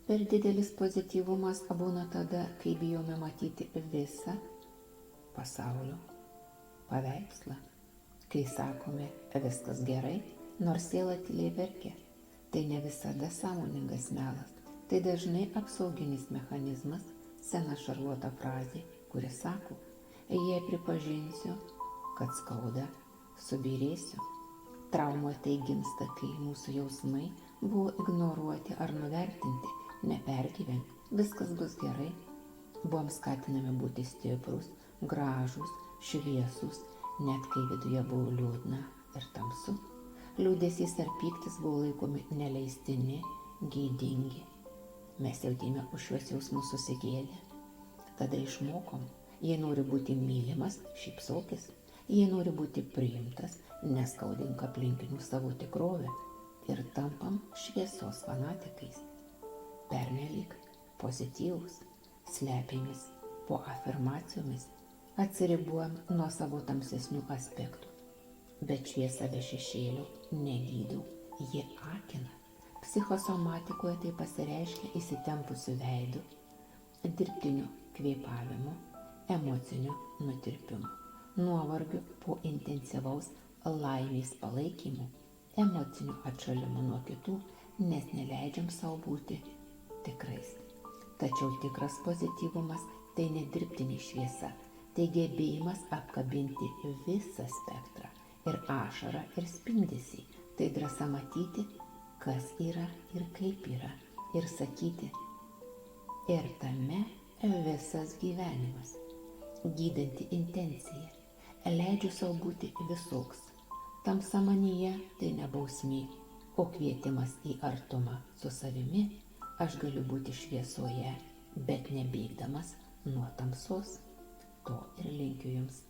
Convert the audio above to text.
Per didelis pozityvumas būna tada, kai bijome matyti visą pasaulio paveikslą. Kai sakome viskas gerai, nors siela tyliai verkia, tai ne visada sąmoningas melas. Tai dažnai apsauginis mechanizmas, sena šarvuota frazė, kuri sako, jei pripažinsiu, kad skauda, subyrėsiu. Trauma tai gimsta, kai mūsų jausmai buvo ignoruoti ar nuvertinti. Nepergyvenk, viskas bus gerai. Buvom skatinami būti stiprus, gražus, šviesus, net kai viduje buvo liūdna ir tamsu. Liūdesys ar pyktis buvo laikomi neleistini, gėdingi. Mes jautėme už šiuos jausmus susigėdę. Tada išmokom, jei nori būti mylimas, šypsokis. Jei nori būti priimtas, neskaudink aplinkinių savo tikrovę. Ir tampam šviesos fanatikais. Pernelyg pozityvus, slepiamės po afirmacijomis, atsiribuojam nuo savo tamsesnių aspektų. Bet šviesa be šešėlių negydo, jie akina. Psichosomatikoje tai pasireiškia įsitempusiu veidu, dirbtiniu kvėpavimu, emociniu nutirpimu, nuovargiu po intensyvaus laimės palaikymu, emociniu atšalimu nuo kitų, nes neleidžiam savo būti tikrais. Tačiau tikras pozityvumas tai ne dirbtinė šviesa, tai gebėjimas apkabinti visą spektrą ir ašarą ir spindesį, tai drąsa matyti, kas yra ir kaip yra, ir sakyti, ir tame visas gyvenimas. Gydanti intencija, leidžiu savo būti visoks. Tamsa manyje tai ne bausmė, o kvietimas į artumą su savimi. Aš galiu būti šviesoje, bet nebėgdamas nuo tamsos. To ir linkiu jums.